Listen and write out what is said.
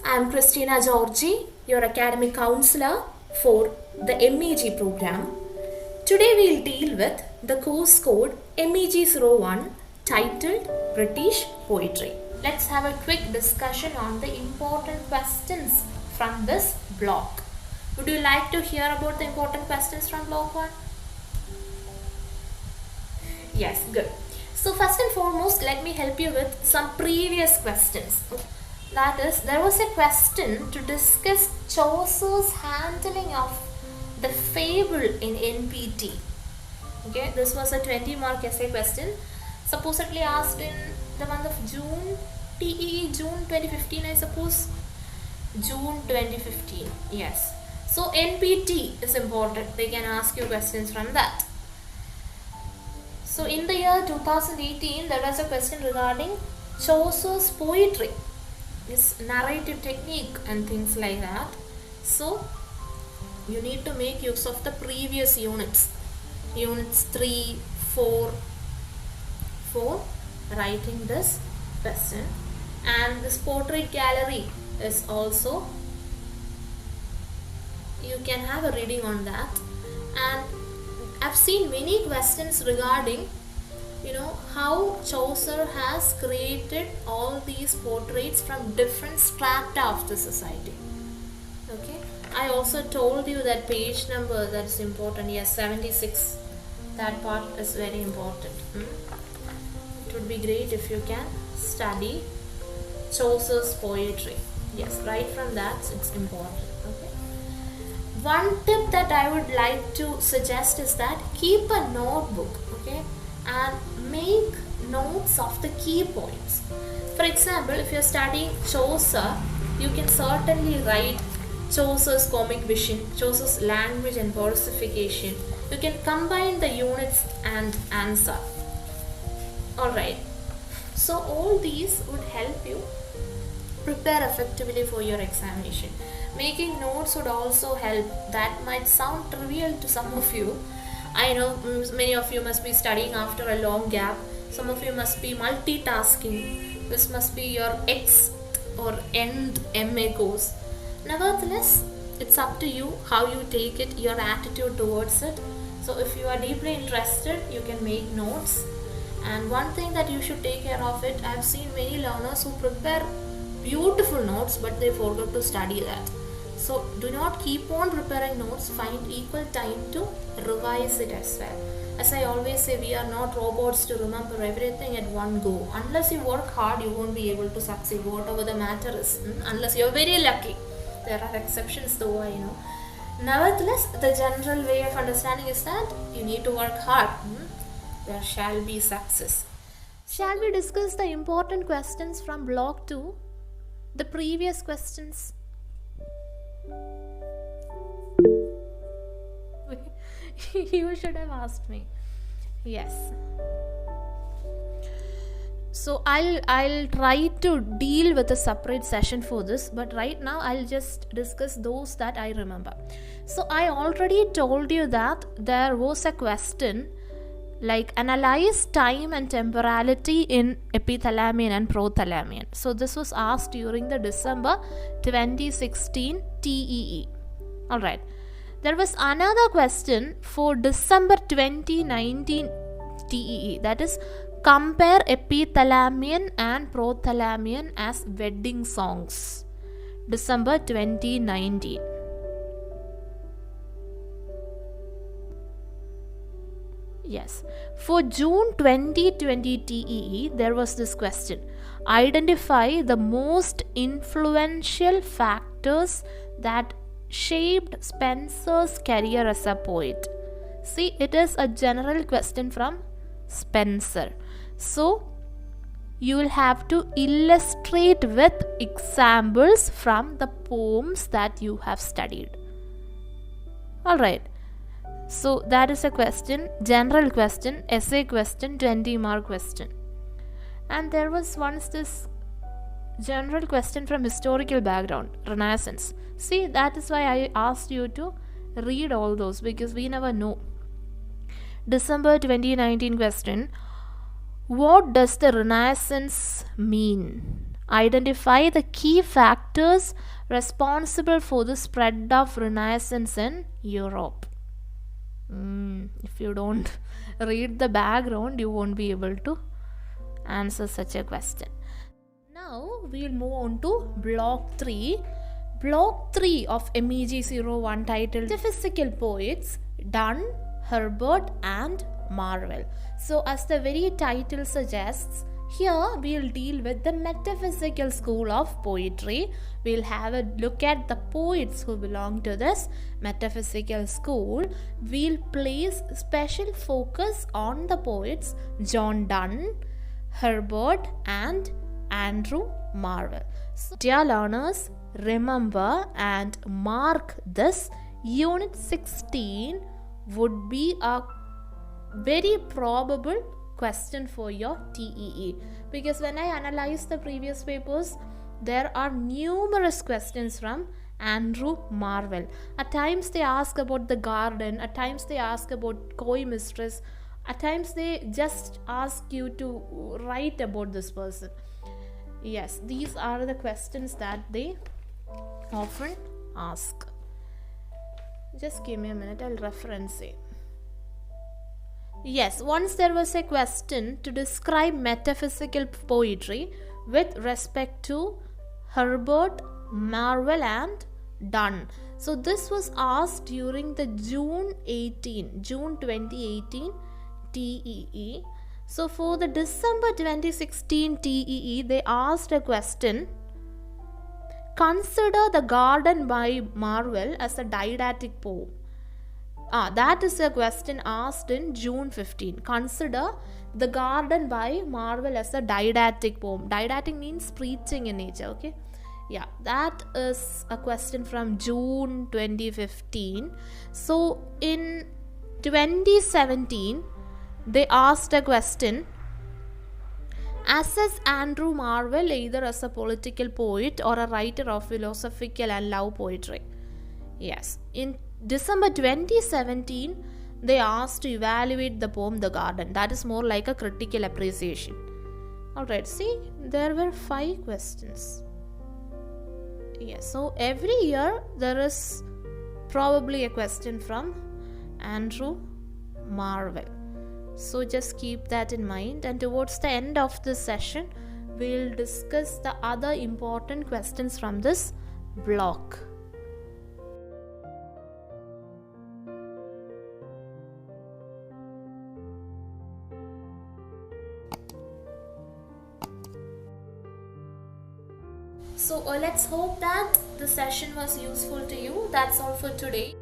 I am Christina Georgy, your academic counselor for the MEG program. Today we will deal with the course code MEG-01 titled British Poetry. Let's have a quick discussion on the important questions from this block. Would you like to hear about the important questions from block 1? Yes, good. So first and foremost, let me help you with some previous questions. That is, there was a question to discuss Chaucer's handling of the fable in NPT. Okay, this was a 20-mark essay question, supposedly asked in the month of June, TEE, June 2015, I suppose. June 2015, yes. So NPT is important. They can ask you questions from that. So in the year 2018, there was a question regarding Chaucer's poetry, his narrative technique and things like that. So you need to make use of the previous units 3, 4 for writing this question, and this portrait gallery is also, you can have a reading on that. And I've seen many questions regarding how Chaucer has created all these portraits from different strata of the society. Okay, I also told you that page number, that's important. Yes, 76, that part is very important. It would be great if you can study Chaucer's poetry. Yes, right from that, it's important. Okay, one tip that I would like to suggest is that keep a notebook, okay, and make notes of the key points. For example, if you're studying Chaucer, you can certainly write Chaucer's comic vision, Chaucer's language and versification. You can combine the units and answer. Alright, so all these would help you prepare effectively for your examination. Making notes would also help. That might sound trivial to some of you. I know many of you must be studying after a long gap. Some of you must be multitasking. This must be your X or end MA course. Nevertheless, it's up to you how you take it, your attitude towards it. So if you are deeply interested, you can make notes. And one thing that you should take care of it, I've seen many learners who prepare beautiful notes but they forgot to study that. So do not keep on preparing notes, find equal time to revise it as well. As I always say, we are not robots to remember everything at one go. Unless you work hard, you won't be able to succeed, whatever the matter is, unless you're very lucky. There are exceptions though, I know. Nevertheless, the general way of understanding is that you need to work hard. There shall be success. Shall we discuss the important questions from block 2? The previous questions. You should have asked me. Yes. So I'll try to deal with a separate session for this, but right now I'll just discuss those that I remember. So I already told you that there was a question like analyze time and temporality in epithalamion and prothalamion. So this was asked during the December 2016 TEE. Alright. There was another question for December 2019 TEE, that is compare epithalamion and prothalamion as wedding songs. December 2019. Yes. For June 2020 TEE, there was this question. Identify the most influential factors that shaped Spenser's career as a poet. See, it is a general question from Spenser. So, you will have to illustrate with examples from the poems that you have studied. Alright. So that is a question, general question, essay question, 20-mark question. And there was once this general question from historical background, Renaissance. See, that is why I asked you to read all those, because we never know. December 2019 question. What does the Renaissance mean? Identify the key factors responsible for the spread of Renaissance in Europe. If you don't read the background, you won't be able to answer such a question. Now we'll move on to block 3. Block 3 of MEG-01 titled Metaphysical Poets, Donne, Herbert and Marvell. So as the very title suggests, here we'll deal with the metaphysical school of poetry. We'll have a look at the poets who belong to this metaphysical school. We'll place special focus on the poets John Donne, Herbert and Andrew Marvell. So, dear learners, remember and mark this. Unit 16 would be a very probable question for your TEE, because when I analyze the previous papers, there are numerous questions from Andrew Marvell. At times they ask about the garden, at times they ask about coy mistress, at times they just ask you to write about this person. Yes, these are the questions that they often ask. Just give me a minute, I'll reference it. Yes, once there was a question to describe metaphysical poetry with respect to Herbert, Marvell and Donne. So this was asked during the June 2018 TEE. So for the December 2016 TEE, they asked a question. Consider the Garden by Marvell as a didactic poem. That is a question asked in June 15. Consider the Garden by Marvell as a didactic poem. Didactic means preaching in nature, okay? Yeah, that is a question from June 2015. So in 2017, they asked a question. Assess Andrew Marvell either as a political poet or a writer of philosophical and love poetry. Yes, in December 2017, they asked to evaluate the poem The Garden. That is more like a critical appreciation. Alright, see, there were 5 questions. Yes, so every year there is probably a question from Andrew Marvell. So just keep that in mind, and towards the end of this session, we'll discuss the other important questions from this block. So let's hope that the session was useful to you. That's all for today.